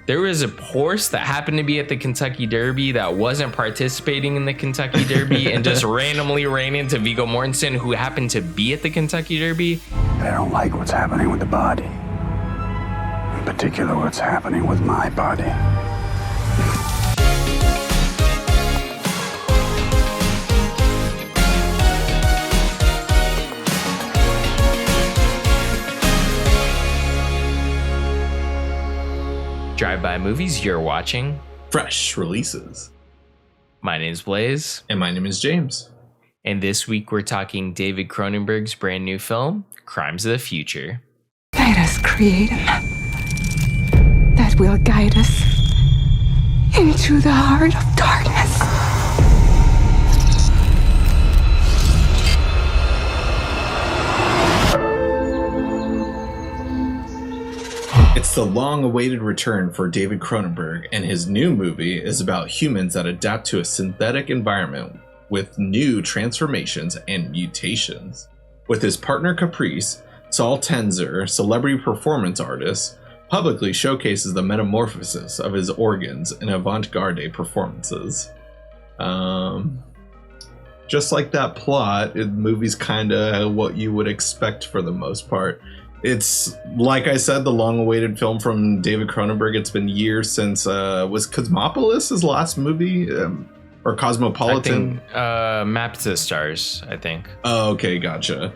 there was a horse that happened to be at the Kentucky Derby that wasn't participating in the Kentucky Derby and just randomly ran into Viggo Mortensen, who happened to be at the Kentucky Derby. I don't like what's happening with the body. In particular, what's happening with my body. Drive-by movies, you're watching Fresh Releases. My name's Blaze. And my name is James. And this week we're talking David Cronenberg's brand new film, Crimes of the Future. Let us create a map that will guide us into the heart of darkness. It's the long-awaited return for David Cronenberg, and his new movie is about humans that adapt to a synthetic environment with new transformations and mutations. With his partner Caprice, Saul Tenzer, celebrity performance artist, publicly showcases the metamorphosis of his organs in avant-garde performances. Just like that plot, the movie's kind of what you would expect for the most part. It's, like I said, the long-awaited film from David Cronenberg. It's been years since, was Cosmopolis his last movie? Or Cosmopolitan? I think, Map to the Stars, I think. Oh, okay, gotcha.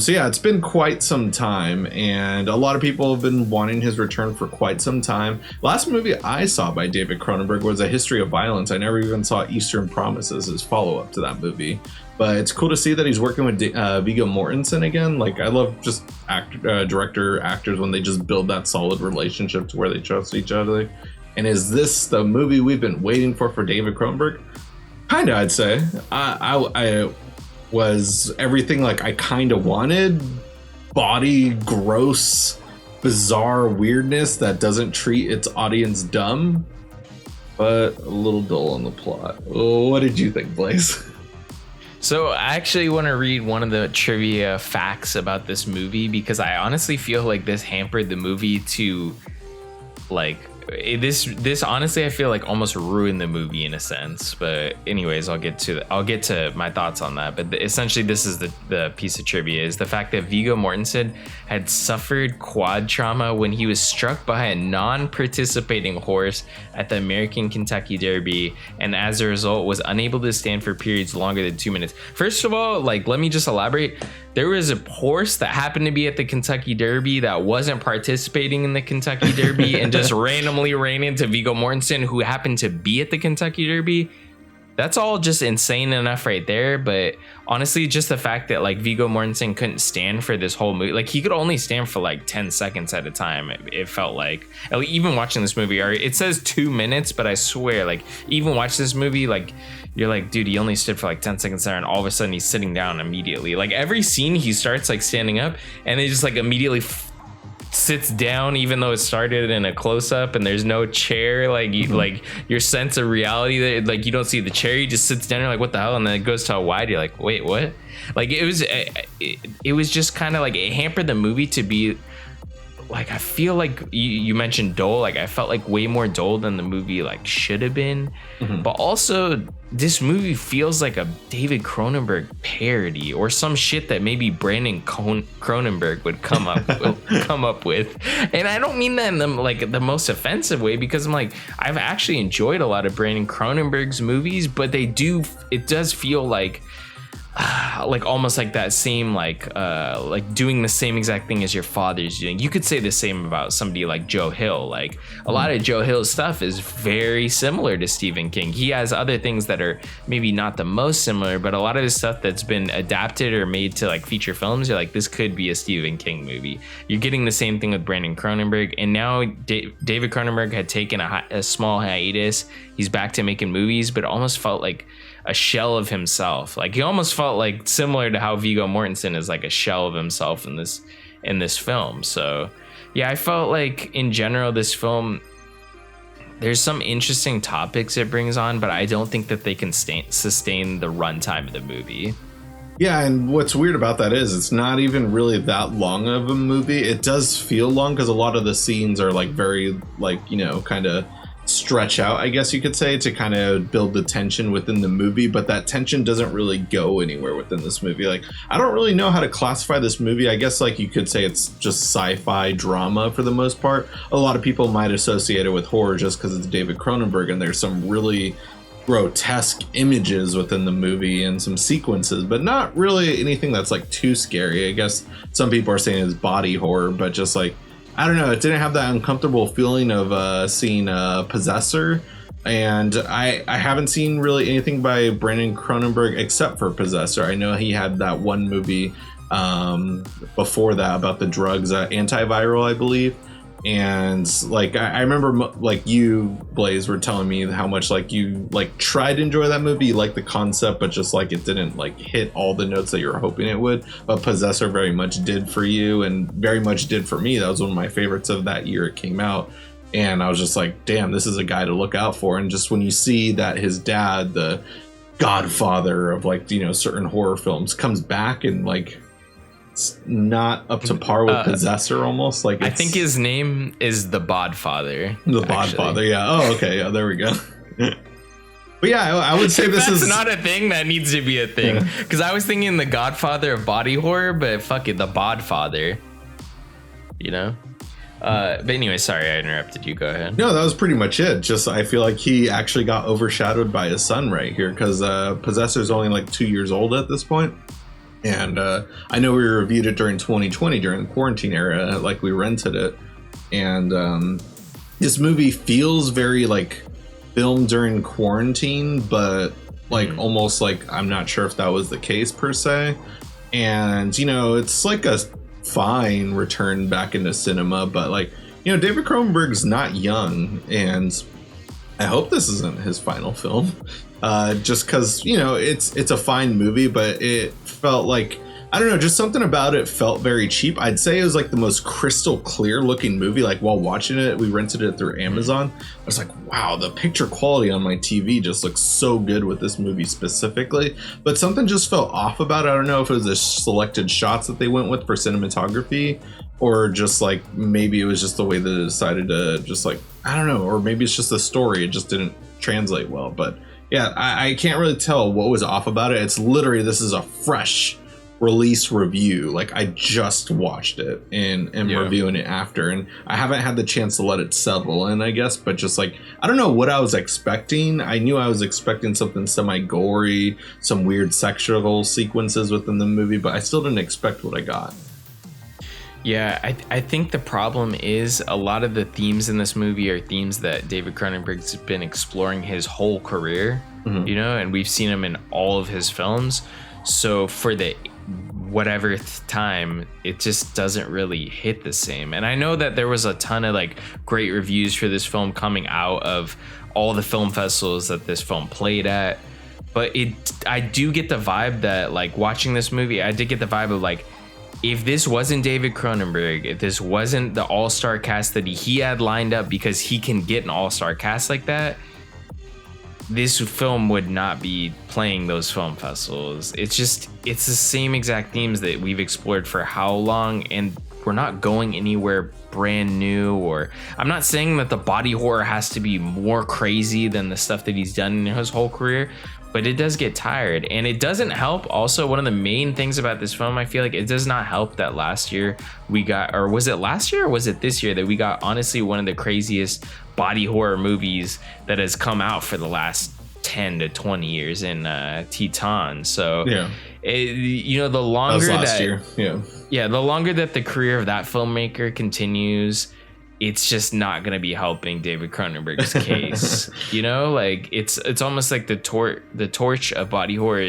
So yeah, it's been quite some time, and a lot of people have been wanting his return for quite some time. Last movie I saw by David Cronenberg was A History of Violence. I never even saw Eastern Promises as follow-up to that movie. But it's cool to see that he's working with Viggo Mortensen again. Like, I love just director-actors when they just build that solid relationship to where they trust each other. And is this the movie we've been waiting for David Cronenberg? Kinda, I'd say. I was everything like I kind of wanted. Body, gross, bizarre weirdness that doesn't treat its audience dumb, but a little dull on the plot. What did you think, Blaze? So I actually want to read one of the trivia facts about this movie, because I honestly feel like this hampered the movie to, like, this honestly I feel like almost ruined the movie in a sense. But anyways, I'll get to my thoughts on that. But essentially, this is the piece of trivia, is the fact that Viggo Mortensen had suffered quad trauma when he was struck by a non-participating horse at the American Kentucky Derby, and as a result was unable to stand for periods longer than 2 minutes. First of all, like, let me just elaborate. There was a horse that happened to be at the Kentucky Derby that wasn't participating in the Kentucky Derby and just randomly ran into Viggo Mortensen, who happened to be at the Kentucky Derby. That's all just insane enough right there. But honestly, just the fact that, like, Viggo Mortensen couldn't stand for this whole movie, like, he could only stand for like 10 seconds at a time. It felt like, even watching this movie, it says 2 minutes, but I swear, like, even watch this movie, like, you're like, dude, he only stood for like 10 seconds there, and all of a sudden he's sitting down immediately. Like, every scene he starts like standing up, and they just like immediately sits down, even though it started in a close-up and there's no chair. Like, like your sense of reality, that like you don't see the chair, he just sits down, you're like, what the hell? And then it goes to a wide, you're like, wait, what? Like, it was just kind of like, it hampered the movie to be like, I feel like you mentioned dull. Like, I felt like way more dull than the movie like should have been. But also, this movie feels like a David Cronenberg parody or some shit that maybe Brandon Cronenberg would come up with. And I don't mean that in the most offensive way, because I'm like, I've actually enjoyed a lot of Brandon Cronenberg's movies, but it does feel like almost like that same like doing the same exact thing as your father's doing. You could say the same about somebody like Joe Hill. Like, a lot of Joe Hill's stuff is very similar to Stephen King. He has other things that are maybe not the most similar, but a lot of his stuff that's been adapted or made to like feature films, you're like, this could be a Stephen King movie. You're getting the same thing with Brandon Cronenberg, and now David Cronenberg had taken a small hiatus. He's back to making movies, but it almost felt like a shell of himself. Like, he almost felt like similar to how Viggo Mortensen is like a shell of himself in this film. So yeah, I felt like in general this film, there's some interesting topics it brings on, but I don't think that they can sustain the runtime of the movie. Yeah, and what's weird about that is it's not even really that long of a movie. It does feel long because a lot of the scenes are like very like, you know, kind of stretch out, I guess you could say, to kind of build the tension within the movie, but that tension doesn't really go anywhere within this movie. Like, I don't really know how to classify this movie. I guess like you could say it's just sci-fi drama for the most part. A lot of people might associate it with horror just because it's David Cronenberg, and there's some really grotesque images within the movie and some sequences, but not really anything that's like too scary. I guess some people are saying it's body horror, but just like, I don't know, it didn't have that uncomfortable feeling of seeing Possessor. And I haven't seen really anything by Brandon Cronenberg except for Possessor. I know he had that one movie before that about the drugs, Antiviral, I believe. And like I remember like you, Blaze, were telling me how much like you like tried to enjoy that movie, you liked the concept, but just like it didn't like hit all the notes that you were hoping it would. But Possessor very much did for you, and very much did for me. That was one of my favorites of that year it came out. And I was just like, damn, this is a guy to look out for. And just when you see that his dad, the godfather of like, you know, certain horror films, comes back and like it's not up to par with Possessor almost. Like, I think his name is the Bodfather. The Bodfather, yeah. Oh, okay, yeah, there we go. But yeah, I would say this is not a thing that needs to be a thing. Because I was thinking the Godfather of body horror, but fuck it, the Bodfather. You know? But anyway, sorry I interrupted you. Go ahead. No, that was pretty much it. Just I feel like he actually got overshadowed by his son right here, because Possessor's only like 2 years old at this point. And I know we reviewed it during 2020 during the quarantine era, like we rented it. And this movie feels very like filmed during quarantine, but like almost like I'm not sure if that was the case per se. And, you know, it's like a fine return back into cinema, but like, you know, David Cronenberg's not young, and I hope this isn't his final film. Just because, you know, it's a fine movie, but it felt like, I don't know, just something about it felt very cheap. I'd say it was like the most crystal clear looking movie. Like while watching it, we rented it through Amazon. I was like, wow, the picture quality on my TV just looks so good with this movie specifically. But something just felt off about it. I don't know if it was the selected shots that they went with for cinematography, or just like maybe it was just the way that they decided to just like, I don't know, or maybe it's just the story. It just didn't translate well. But yeah, I can't really tell what was off about it. It's literally, this is a fresh release review. Like I just watched it and reviewing it after, and I haven't had the chance to let it settle in, I guess. But just like, I don't know what I was expecting. I knew I was expecting something semi-gory, some weird sexual sequences within the movie, but I still didn't expect what I got. Yeah, I think the problem is a lot of the themes in this movie are themes that David Cronenberg's been exploring his whole career, you know, and we've seen him in all of his films. So for the whatever time, it just doesn't really hit the same. And I know that there was a ton of like great reviews for this film coming out of all the film festivals that this film played at. But I do get the vibe that like watching this movie, I did get the vibe of like, if this wasn't David Cronenberg, if this wasn't the all-star cast that he had lined up, because he can get an all-star cast like that, this film would not be playing those film festivals. It's the same exact themes that we've explored for how long, and we're not going anywhere brand new. Or I'm not saying that the body horror has to be more crazy than the stuff that he's done in his whole career, but it does get tired. And it doesn't help also, one of the main things about this film, I feel like it does not help that last year we got, or was it last year or was it this year, that we got honestly one of the craziest body horror movies that has come out for the last 10 to 20 years in Titan. So yeah, you know, the longer that was last year. Yeah, the longer that the career of that filmmaker continues, it's just not going to be helping David Cronenberg's case. You know, like it's almost like the torch of body horror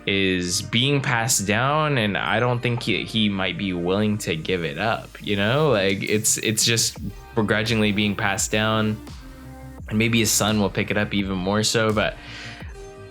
is being passed down, and I don't think he might be willing to give it up. You know, like it's just begrudgingly being passed down, and maybe his son will pick it up even more so. But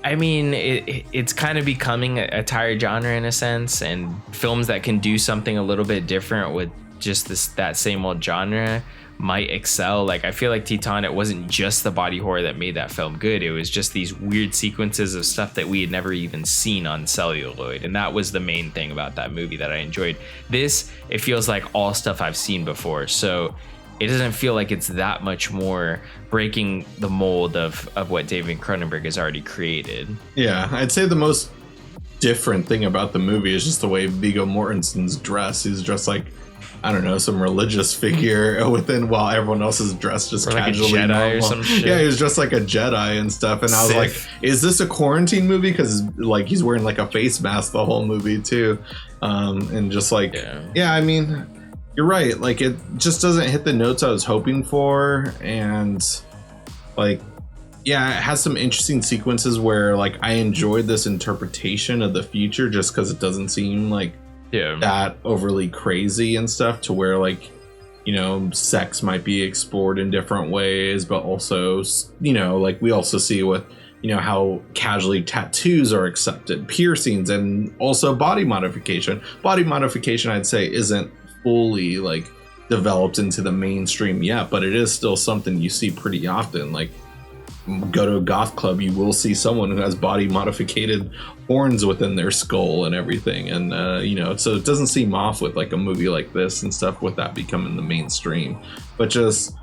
I mean, it's kind of becoming a tired genre in a sense, and films that can do something a little bit different with just that same old genre might excel. Like I feel like Titan, it wasn't just the body horror that made that film good. It was just these weird sequences of stuff that we had never even seen on celluloid, and that was the main thing about that movie that I enjoyed. This, it feels like all stuff I've seen before, so it doesn't feel like it's that much more breaking the mold of what David Cronenberg has already created. Yeah, I'd say the most different thing about the movie is just the way Viggo Mortensen's dressed. He's dressed like, I don't know, some religious figure within, while everyone else is dressed just like casually a Jedi normal. or some shit. Yeah, he was dressed like a Jedi and stuff. And I was Sith. like, is this a quarantine movie? Because like he's wearing like a face mask the whole movie too. And just like, yeah, I mean, you're right. Like it just doesn't hit the notes I was hoping for. And like, yeah, it has some interesting sequences where like I enjoyed this interpretation of the future just because it doesn't seem like that overly crazy and stuff, to where like, you know, sex might be explored in different ways, but also, you know, like we also see with, you know, how casually tattoos are accepted, piercings, and also body modification. Body modification, I'd say, isn't fully like developed into the mainstream yet, but it is still something you see pretty often. Like, go to a goth club, you will see someone who has body modified horns within their skull and everything. And you know, so it doesn't seem off with like a movie like this and stuff, with that becoming the mainstream. But just,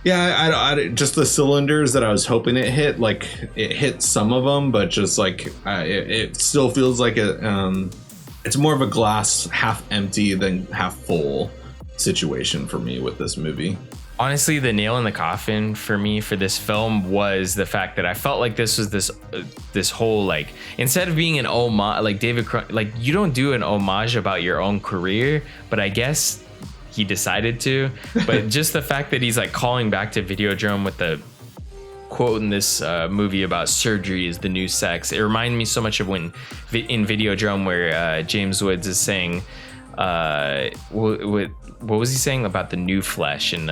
yeah, I just the cylinders that I was hoping it hit, like it hit some of them, but just like it still feels like it's more of a glass half empty than half full situation for me with this movie. Honestly, the nail in the coffin for me for this film was the fact that I felt like this was this whole, like, instead of being an homage, like like you don't do an homage about your own career, but I guess he decided to. But just the fact that he's like calling back to Videodrome with the quote in this movie about surgery is the new sex. It reminded me so much of when in Videodrome where James Woods is saying, what was he saying about the new flesh and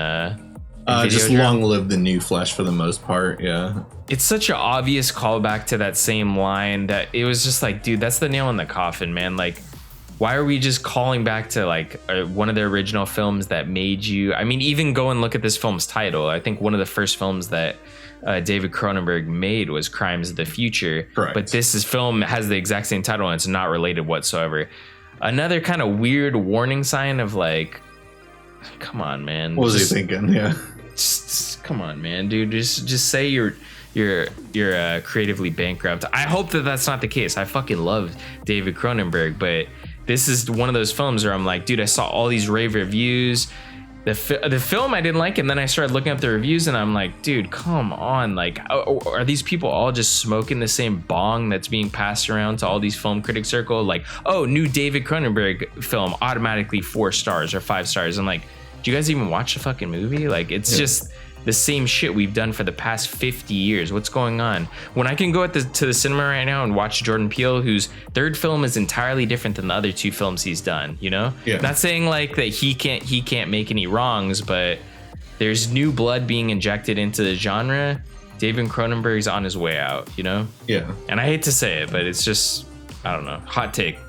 just long live the new flesh for the most part. Yeah, it's such an obvious callback to that same line that it was just like, dude, that's the nail in the coffin, man. Like, why are we just calling back to like one of the original films that made you? I mean, even go and look at this film's title. I think one of the first films that David Cronenberg made was Crimes of the Future. Correct. But this film has the exact same title and it's not related whatsoever. Another kind of weird warning sign of like, come on, man. What was he thinking? Yeah. Just come on, man, dude. Just say you're creatively bankrupt. I hope that that's not the case. I fucking love David Cronenberg, but this is one of those films where I'm like, dude, I saw all these rave reviews. The film I didn't like, and then I started looking up the reviews, and I'm like, dude, come on. Like, are these people all just smoking the same bong that's being passed around to all these film critic circle? Like, oh, new David Cronenberg film, automatically 4 stars or 5 stars. I'm like, do you guys even watch the fucking movie? Like, it's just the same shit we've done for the past 50 years. What's going on? When I can go to the cinema right now and watch Jordan Peele, whose third film is entirely different than the other 2 films he's done, you know? Yeah. Not saying like that he can't make any wrongs, but there's new blood being injected into the genre. David Cronenberg's on his way out, you know? Yeah. And I hate to say it, but it's just, I don't know, hot take.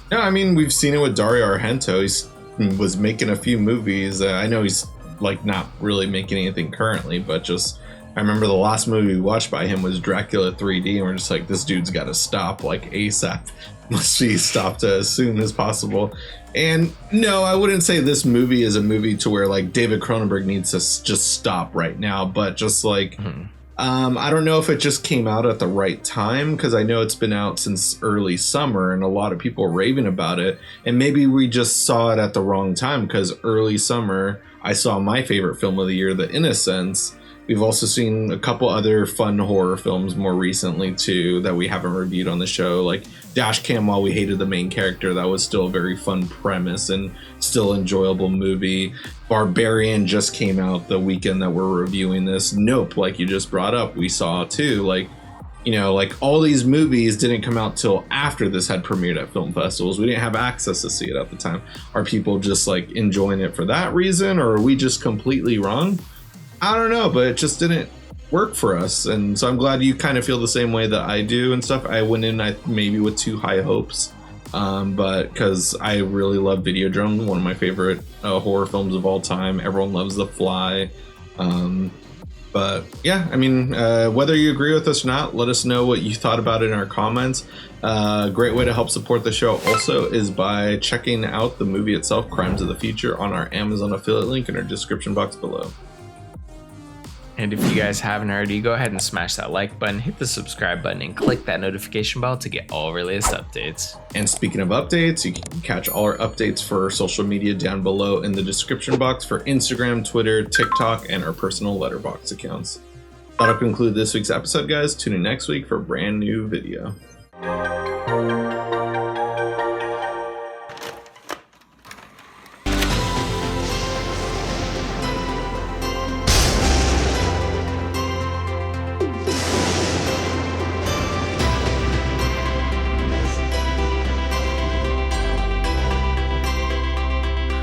Yeah, I mean, we've seen it with Dario Argento. He was making a few movies. I know he's like not really making anything currently, but just I remember the last movie we watched by him was Dracula 3D, and we're just like, this dude's got to stop like ASAP. Must be stopped as soon as possible. And no, I wouldn't say this movie is a movie to where like David Cronenberg needs to just stop right now, but just like I don't know if it just came out at the right time, because I know it's been out since early summer and a lot of people are raving about it, and maybe we just saw it at the wrong time, because early summer I saw my favorite film of the year, The Innocents. We've also seen a couple other fun horror films more recently too that we haven't reviewed on the show, like Dashcam. While we hated the main character, that was still a very fun premise and still enjoyable movie. Barbarian just came out the weekend that we're reviewing this. Nope, like you just brought up, we saw too. Like, you know, like all these movies didn't come out till after this had premiered at film festivals. We didn't have access to see it at the time. Are people just like enjoying it for that reason, or are we just completely wrong? I don't know, but it just didn't work for us. And so I'm glad you kind of feel the same way that I do and stuff. I went in maybe with too high hopes but because I really love Videodrome, one of my favorite horror films of all time. Everyone loves The Fly. But yeah, I mean, whether you agree with us or not, let us know what you thought about it in our comments. A great way to help support the show also is by checking out the movie itself, Crimes of the Future, on our Amazon affiliate link in our description box below. And if you guys haven't already, go ahead and smash that like button, hit the subscribe button, and click that notification bell to get all our latest updates. And speaking of updates, you can catch all our updates for social media down below in the description box for Instagram, Twitter, TikTok, and our personal Letterboxd accounts. That'll conclude this week's episode, guys. Tune in next week for a brand new video.